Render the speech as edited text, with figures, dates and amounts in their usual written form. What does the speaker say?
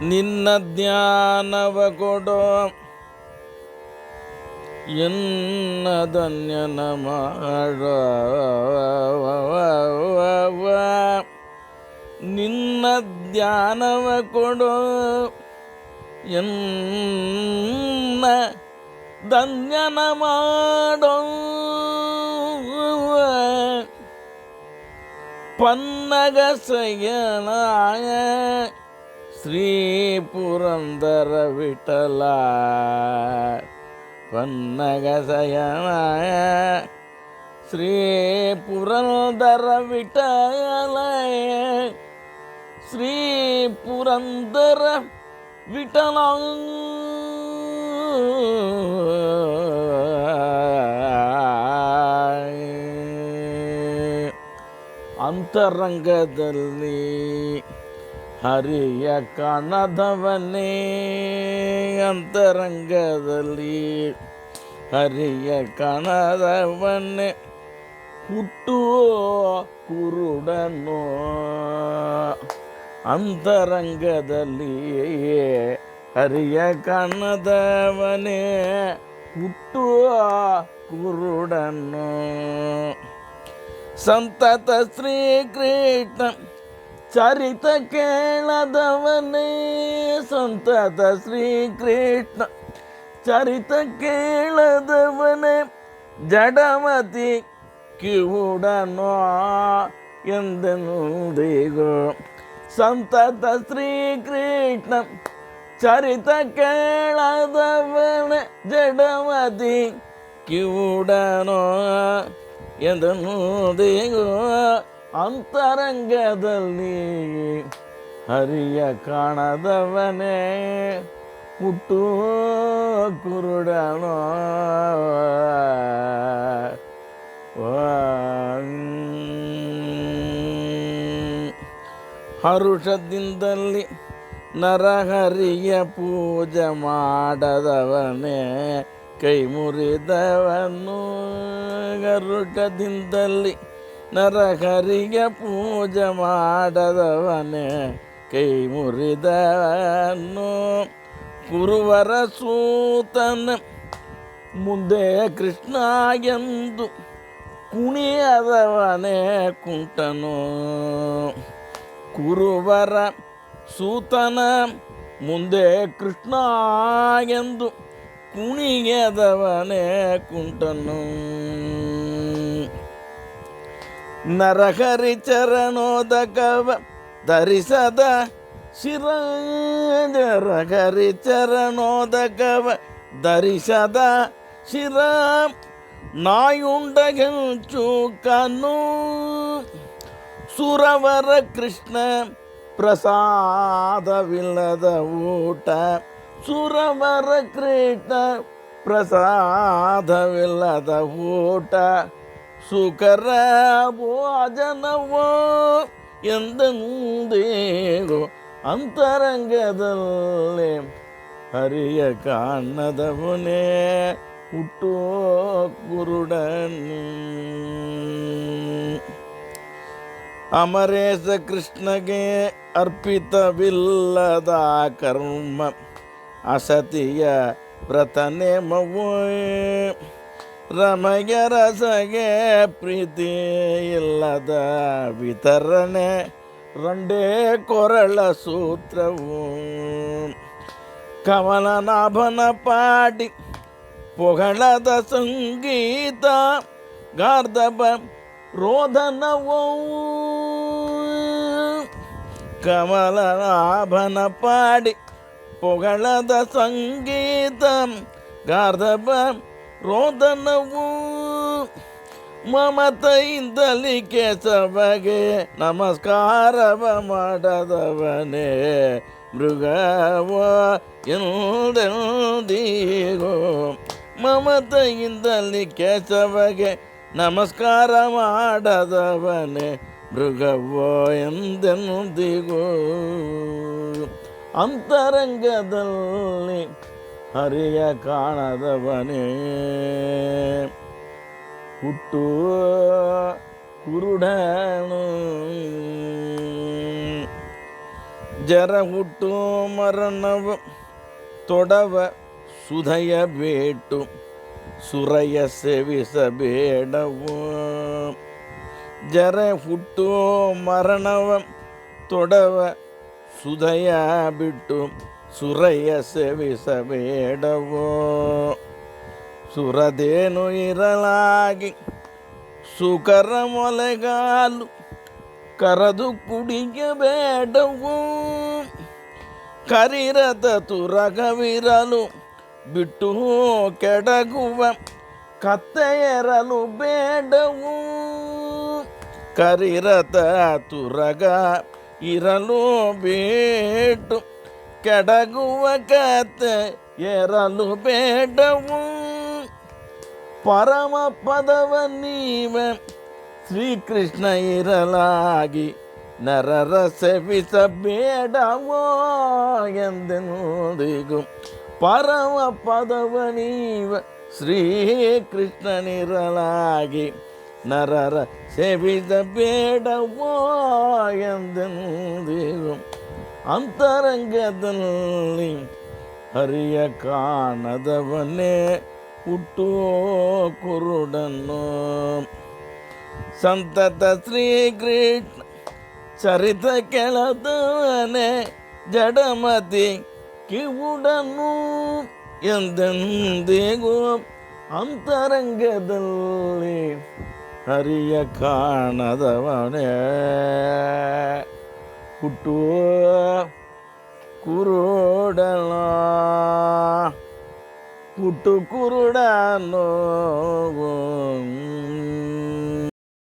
ನಿನ್ನ ಜ್ಞಾನವ ಕೊಡೋ ಎನ್ನ ಧನ್ಯನ ಮಾಡೋ ನಿನ್ನ ಧ್ಯಾನವ ಕೊಡೋ ಎನ್ನ ಧನ್ಯನ ಮಾಡೋ ಪನ್ನಗ ಸಯ್ಯನಾಯ ಶ್ರೀ ಪುರಂದರ ವಿಠಲ ಪನ್ನಗ ಸಯ್ಯನಾಯ ಶ್ರೀ ಪುರಂದರ ವಿಠಲ ಶ್ರೀ ಪುರಂದರ ವಿಠಲ ಅಂತರಂಗದಲ್ಲಿ ಹರಿಯ ಕಾಣದವನೇ ಅಂತರಂಗದಲ್ಲಿ ಹರಿಯ ಕಾಣದವನೇ ಹುಟ್ಟುವ ಕುರುಡನು ಅಂತರಂಗದಲ್ಲಿ ಹರಿಯ ಕಾಣದವನೇ ಹುಟ್ಟುವ ಕುರುಡನು ಸಂತತ ಶ್ರೀಕೃಷ್ಣ ಚರಿತ ಕೇಳದವನೇ ಸಂತತ ಶ್ರೀಕೃಷ್ಣ ಚರಿತ ಕೇಳದವನೇ ಜಡಮತಿ ಕಿವುಡನೋ ಎಂದೆನುದಿಗೋ ಸಂತತ ಶ್ರೀಕೃಷ್ಣ ಚರಿತ ಕೇಳದವನೇ ಜಡಮತಿ ಕಿವುಡನೋ ಎಂದೆನುದಿಗೋ ಅಂತರಂಗದಲ್ಲಿ ಹರಿಯ ಕಾಣದವನೇ ಹುಟ್ಟು ಕುರುಡನೋ ಹರುಷದಿಂದಲ್ಲಿ ನರಹರಿಯ ಪೂಜೆ ಮಾಡದವನೇ ಕೈ ಮುರಿದವನು ಹರುಷದಿಂದಲ್ಲಿ ನರಹರಿಯ ಪೂಜೆ ಮಾಡದವನೇ ಕೈ ಮುರಿದವನು ಕುರುವರ ಸೂತನ ಮುಂದೆ ಕೃಷ್ಣ ಎಂದು ಕುಣಿಯದವನೇ ಕುಂಟನು ಕುರುವರ ಸೂತನ ಮುಂದೆ ಕೃಷ್ಣ ಎಂದು ಕುಣಿಯದವನೇ ಕುಂಟನು ನರಹರಿ ಚರಣೋದಕವ ಧರಿಸದ ಶಿರ ನರಹರಿ ಚರಣೋದಕವ ಧರಿಸದ ಶಿರ ನಾಯುಂಡ ಚೂಕನು ಸುರವರ ಕೃಷ್ಣ ಪ್ರಸಾದವಿಲ್ಲದ ಊಟ ಸುರವರ ಕೃಷ್ಣ ಪ್ರಸಾದವಿಲ್ಲದ ಊಟ ಸುಕರ ಭೋಜನವೋ ಎಂದೆಂದೇಗೋ ಅಂತರಂಗದಲ್ಲಿ ಹರಿಯ ಕಾಣದವನೇ ಹುಟ್ಟೋ ಕುರುಡನು ಅಮರೇಶ ಕೃಷ್ಣಗೆ ಅರ್ಪಿತವಿಲ್ಲದ ಕರ್ಮ ಅಸತಿಯ ವ್ರತನೇಮವೋ ರಮಯ ರಸಗೆ ಪ್ರೀತಿ ಇಲ್ಲದ ವಿತರಣೆ ರಂಡೇ ಕೊರಳ ಸೂತ್ರವು ಕಮಲನಾಭನ ಪಾಡಿ ಪೊಗಳದ ಸಂಗೀತ ಗಾರ್ಧಬ ರೋಧನವೋ ಕಮಲನಾಭನ ಪಾಡಿ ಪೊಗಳದ ಸಂಗೀತ ಗಾರ್ಧಬ ರೋದನವು ಮಮತೆಯಿಂದಲಿ ಕೇಶವಗೆ ನಮಸ್ಕಾರವ ಮಾಡದವನೇ ಮೃಗವ ಎಂದೆಂದಿಗೋ ಮಮತೆಯಿಂದಲಿ ಕೇಶವಗೆ ನಮಸ್ಕಾರ ಮಾಡದವನೇ ಮೃಗವೋ ಎಂದೆಂದಿಗೋ ಅಂತರಂಗದಲ್ಲಿ ಹರಿಯ ಕಾಣದವನೇ ಹುಟ್ಟು ಕುರುಡನು ಜರ ಹುಟ್ಟು ಮರಣವ ತೊಡವ ಸುಧಯ ಬೇಟು ಸುರಯ ಸೇವಿಸಬೇಡವು. ಜರ ಹುಟ್ಟು ಮರಣವ ತೊಡವ ಸುಧಯ ಬಿಟ್ಟು ಸುರಯ ಸೇವಿಸಬೇಡವೋ. ಸುರದೇನು ಇರಲಾಗಿ ಸುಕರ ಮೊಲೆಗಾಲು ಕರದು ಕುಡಿಯಬೇಡವು. ಕರಿರತ ತುರಗವಿರಲು ಬಿಟ್ಟು ಕೆಡಗುವ ಕತ್ತೆಯರಲು ಬೇಡವು. ಕರಿರತ ತುರಗ ಇರಲು ಬಿಟ್ಟು ಕೆಡಗುವ ಕತ್ತೆ ಎರಲು ಬೇಡವು. ಪರಮ ಪದವ ನೀವ ಶ್ರೀಕೃಷ್ಣ ಇರಲಾಗಿ ನರರ ಸೇವಿಸಬೇಡವೋ ಎಂದೆನುದಿಗೂ. ಪರಮ ಪದವ ನೀವ ಶ್ರೀಕೃಷ್ಣನಿರಲಾಗಿ ನರರ ಸೇವಿಸಬೇಡವೋ ಎಂದೆನುದಿಗೂ. ಅಂತರಂಗದಲ್ಲಿ ಹರಿಯ ಕಾಣದವನೇ ಹುಟ್ಟು ಕುರುಡನ್ನು. ಸಂತತ ಶ್ರೀಕೃಷ್ಣ ಚರಿತ ಕೆಳದವನೇ ಜಡಮತಿ ಕಿವುಡನು ಎಂದೆಂದಿಗೂ. ಅಂತರಂಗದಲ್ಲಿ ಹರಿಯ ಕಾಣದವನೇ ಹುಟ್ಟು ಕುರುಡನ. ಹುಟ್ಟು ಕುರುಡನು.